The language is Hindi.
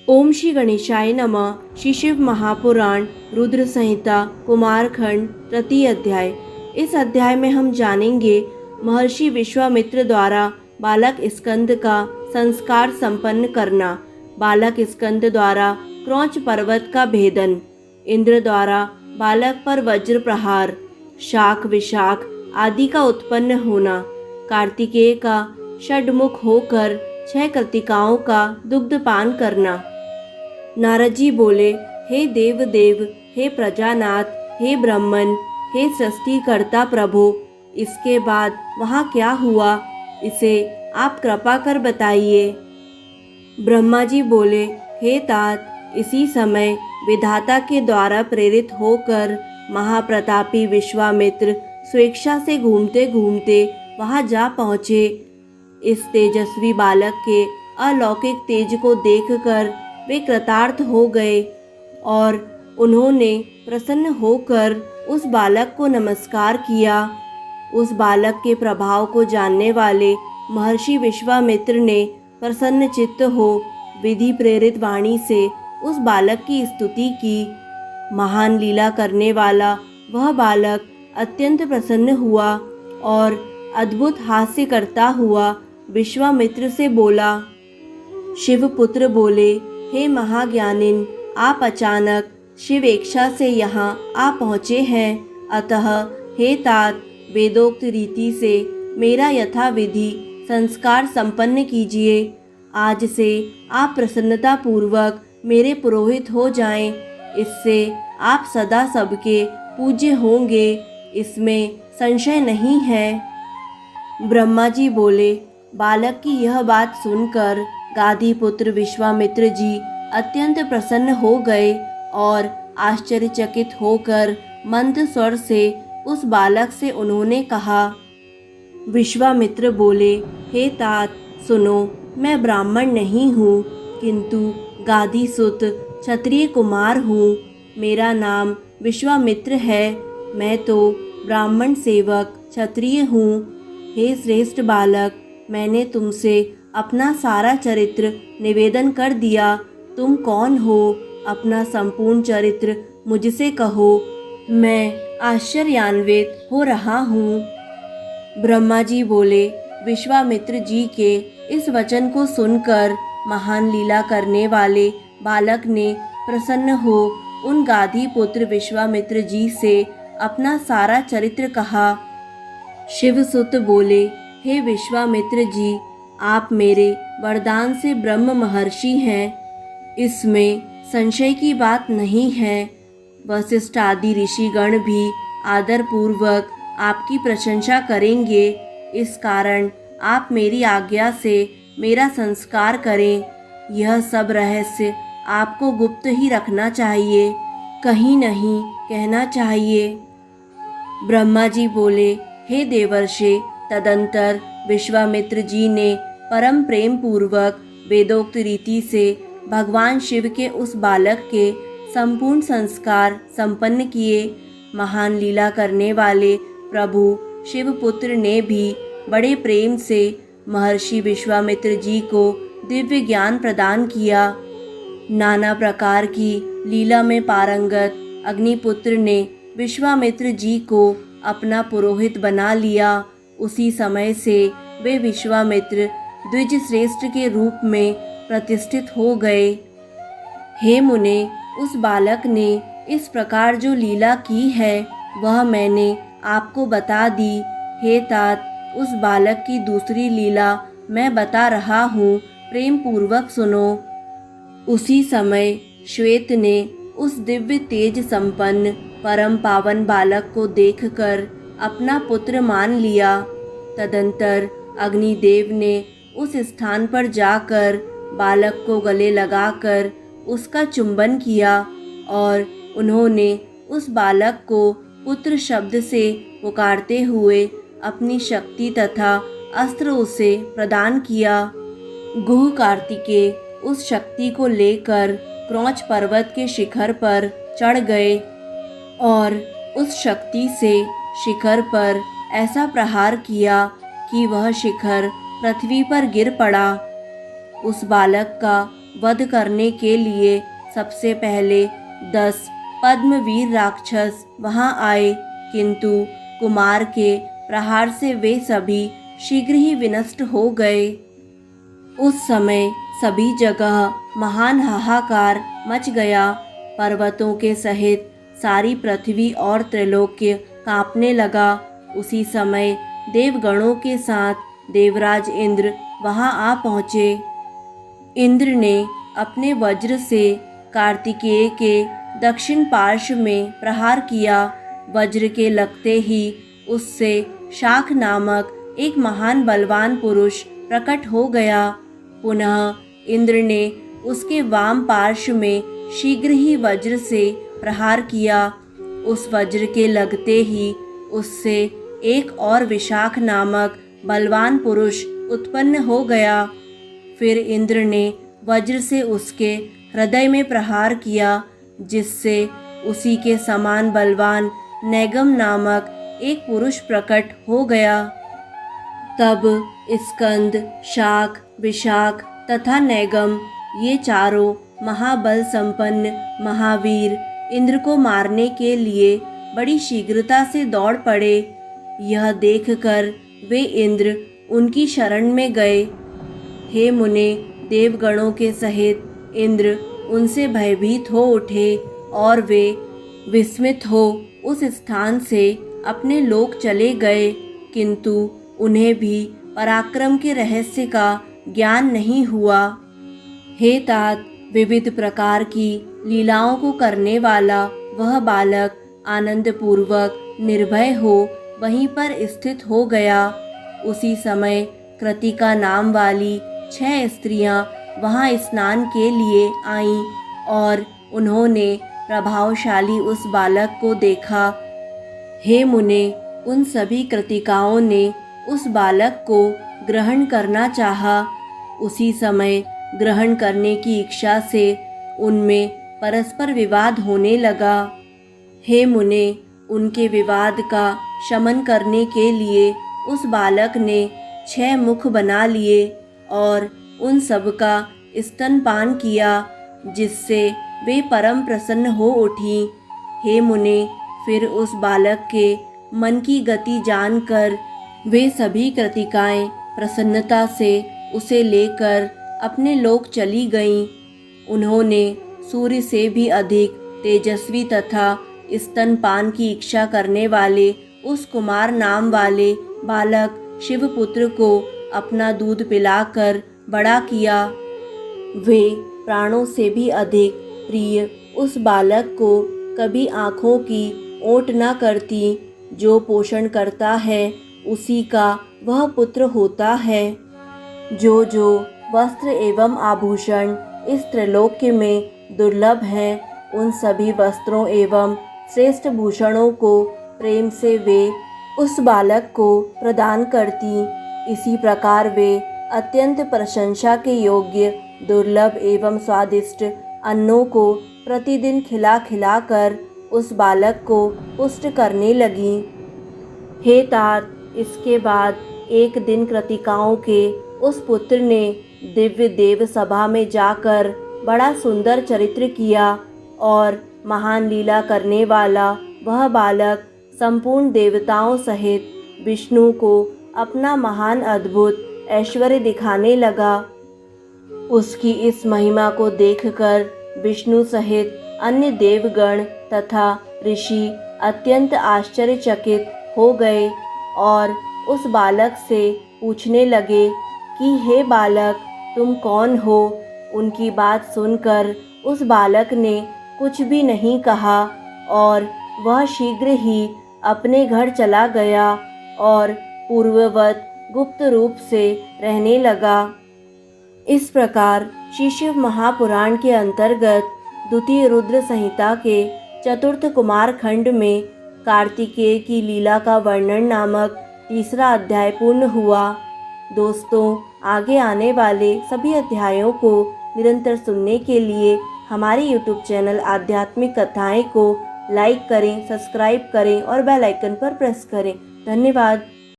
ओम श्री गणेशाय नमः। श्री शिव महापुराण रुद्र संहिता कुमारखंड तृतीय अध्याय। इस अध्याय में हम जानेंगे महर्षि विश्वामित्र द्वारा बालक स्कंद का संस्कार संपन्न करना, बालक स्कंद द्वारा क्रौंच पर्वत का भेदन, इंद्र द्वारा बालक पर वज्र प्रहार, शाख विशाख आदि का उत्पन्न होना, कार्तिकेय का षडमुख होकर 6 कृतिकाओं का दुग्धपान करना। नारद जी बोले, हे देव देव, हे प्रजानाथ, हे ब्रह्मन, हे सृष्टिकर्ता प्रभु, इसके बाद वहाँ क्या हुआ, इसे आप कृपा कर बताइए। ब्रह्मा जी बोले, हे तात, इसी समय विधाता के द्वारा प्रेरित होकर महाप्रतापी विश्वामित्र स्वेच्छा से घूमते घूमते वहाँ जा पहुँचे। इस तेजस्वी बालक के अलौकिक तेज को देखकर वे कृतार्थ हो गए और उन्होंने प्रसन्न होकर उस बालक को नमस्कार किया। उस बालक के प्रभाव को जानने वाले महर्षि विश्वामित्र ने प्रसन्न चित्त हो विधि प्रेरित वाणी से उस बालक की स्तुति की। महान लीला करने वाला वह बालक अत्यंत प्रसन्न हुआ और अद्भुत हास्य करता हुआ विश्वामित्र से बोला। शिवपुत्र बोले, हे महाज्ञानिन, आप अचानक शिव इच्छा से यहाँ आ पहुँचे हैं, अतः हे तात, वेदोक्त रीति से मेरा यथाविधि संस्कार संपन्न कीजिए। आज से आप प्रसन्नता पूर्वक मेरे पुरोहित हो जाएं, इससे आप सदा सबके पूज्य होंगे, इसमें संशय नहीं है। ब्रह्मा जी बोले, बालक की यह बात सुनकर गादी पुत्र विश्वामित्र जी अत्यंत प्रसन्न हो गए और आश्चर्यचकित होकर मंद स्वर से उस बालक से उन्होंने कहा। विश्वामित्र बोले, हे तात, सुनो, मैं ब्राह्मण नहीं हूँ, किंतु गादी सुत क्षत्रिय कुमार हूँ। मेरा नाम विश्वामित्र है, मैं तो ब्राह्मण सेवक क्षत्रिय हूँ। हे श्रेष्ठ बालक, मैंने तुमसे अपना सारा चरित्र निवेदन कर दिया। तुम कौन हो, अपना संपूर्ण चरित्र मुझसे कहो, मैं आश्चर्यान्वित हो रहा हूँ। ब्रह्मा जी बोले, विश्वामित्र जी के इस वचन को सुनकर महान लीला करने वाले बालक ने प्रसन्न हो उन गादी पुत्र विश्वामित्र जी से अपना सारा चरित्र कहा। शिवसुत बोले, हे विश्वामित्र जी, आप मेरे वरदान से ब्रह्म महर्षि हैं, इसमें संशय की बात नहीं है। वशिष्ठ आदि ऋषिगण भी आदर पूर्वक आपकी प्रशंसा करेंगे, इस कारण आप मेरी आज्ञा से मेरा संस्कार करें। यह सब रहस्य आपको गुप्त ही रखना चाहिए, कहीं नहीं कहना चाहिए। ब्रह्मा जी बोले, हे देवर्षि, तदंतर विश्वामित्र जी ने परम प्रेम पूर्वक वेदोक्त रीति से भगवान शिव के उस बालक के संपूर्ण संस्कार संपन्न किए। महान लीला करने वाले प्रभु शिवपुत्र ने भी बड़े प्रेम से महर्षि विश्वामित्र जी को दिव्य ज्ञान प्रदान किया। नाना प्रकार की लीला में पारंगत अग्निपुत्र ने विश्वामित्र जी को अपना पुरोहित बना लिया। उसी समय से वे विश्वामित्र द्विज श्रेष्ठ के रूप में प्रतिष्ठित हो गए। हे मुने, उस बालक ने इस प्रकार जो लीला की है वह मैंने आपको बता दी। हे तात, उस बालक की दूसरी लीला मैं बता रहा हूँ, प्रेम पूर्वक सुनो। उसी समय श्वेत ने उस दिव्य तेज संपन्न परम पावन बालक को देखकर अपना पुत्र मान लिया। तदंतर अग्निदेव ने उस स्थान पर जाकर बालक को गले लगाकर उसका चुंबन किया और उन्होंने उस बालक को पुत्र शब्द से पुकारते हुए अपनी शक्ति तथा अस्त्र उसे प्रदान किया। गुह कार्तिकेय उस शक्ति को लेकर क्रौंच पर्वत के शिखर पर चढ़ गए और उस शक्ति से शिखर पर ऐसा प्रहार किया कि वह शिखर पृथ्वी पर गिर पड़ा। उस बालक का वध करने के लिए सबसे पहले 10 पद्मवीर राक्षस वहां आए, किंतु कुमार के प्रहार से वे सभी शीघ्र ही विनष्ट हो गए। उस समय सभी जगह महान हाहाकार मच गया। पर्वतों के सहित सारी पृथ्वी और त्रैलोक्य कांपने लगा। उसी समय देवगणों के साथ देवराज इंद्र वहां आ पहुँचे। इंद्र ने अपने वज्र से कार्तिकेय के दक्षिण पार्श्व में प्रहार किया। वज्र के लगते ही उससे शाख नामक एक महान बलवान पुरुष प्रकट हो गया। पुनः इंद्र ने उसके वाम पार्श्व में शीघ्र ही वज्र से प्रहार किया। उस वज्र के लगते ही उससे एक और विशाख नामक बलवान पुरुष उत्पन्न हो गया। फिर इंद्र ने वज्र से उसके हृदय में प्रहार किया, जिससे उसी के समान बलवान नैगम नामक एक पुरुष प्रकट हो गया। तब स्कंद, शाक, विशाख तथा नैगम ये चारों महाबल संपन्न महावीर इंद्र को मारने के लिए बड़ी शीघ्रता से दौड़ पड़े। यह देखकर वे इंद्र उनकी शरण में गए। हे मुने, देवगणों के सहित इंद्र उनसे भयभीत हो उठे और वे विस्मित हो उस स्थान से अपने लोक चले गए, किंतु उन्हें भी पराक्रम के रहस्य का ज्ञान नहीं हुआ। हे तात, विविध प्रकार की लीलाओं को करने वाला वह बालक आनंद पूर्वक निर्भय हो वहीं पर स्थित हो गया। उसी समय कृतिका नाम वाली 6 स्त्रियां वहां स्नान के लिए आईं और उन्होंने प्रभावशाली उस बालक को देखा। हे मुने, उन सभी कृतिकाओं ने उस बालक को ग्रहण करना चाहा। उसी समय ग्रहण करने की इच्छा से उनमें परस्पर विवाद होने लगा। हे मुने, उनके विवाद का शमन करने के लिए उस बालक ने 6 मुख बना लिए और उन सब का स्तनपान किया, जिससे वे परम प्रसन्न हो उठी। हे मुने, फिर उस बालक के मन की गति जानकर वे सभी कृतिकाएं प्रसन्नता से उसे लेकर अपने लोक चली गईं। उन्होंने सूर्य से भी अधिक तेजस्वी तथा स्तनपान की इच्छा करने वाले उस कुमार नाम वाले बालक शिवपुत्र को अपना दूध पिलाकर बड़ा किया। वे प्राणों से भी अधिक प्रिय उस बालक को कभी आँखों की ओट न करती। जो पोषण करता है उसी का वह पुत्र होता है। जो वस्त्र एवं आभूषण इस त्रैलोक्य में दुर्लभ हैं, उन सभी वस्त्रों एवं श्रेष्ठ भूषणों को प्रेम से वे उस बालक को प्रदान करती। इसी प्रकार वे अत्यंत प्रशंसा के योग्य दुर्लभ एवं स्वादिष्ट अन्नों को प्रतिदिन खिला खिलाकर उस बालक को पुष्ट करने लगी। हे तात, इसके बाद एक दिन कृतिकाओं के उस पुत्र ने दिव्य देव सभा में जाकर बड़ा सुंदर चरित्र किया और महान लीला करने वाला वह बालक संपूर्ण देवताओं सहित विष्णु को अपना महान अद्भुत ऐश्वर्य दिखाने लगा। उसकी इस महिमा को देखकर विष्णु सहित अन्य देवगण तथा ऋषि अत्यंत आश्चर्यचकित हो गए और उस बालक से पूछने लगे कि हे बालक, तुम कौन हो? उनकी बात सुनकर उस बालक ने कुछ भी नहीं कहा और वह शीघ्र ही अपने घर चला गया और पूर्ववत गुप्त रूप से रहने लगा। इस प्रकार श्री शिव महापुराण के अंतर्गत द्वितीय रुद्र संहिता के चतुर्थ कुमार खंड में कार्तिकेय की लीला का वर्णन नामक तीसरा अध्याय पूर्ण हुआ। दोस्तों, आगे आने वाले सभी अध्यायों को निरंतर सुनने के लिए हमारे YouTube चैनल आध्यात्मिक कथाएं को लाइक करें, सब्सक्राइब करें और बेल आइकन पर प्रेस करें। धन्यवाद।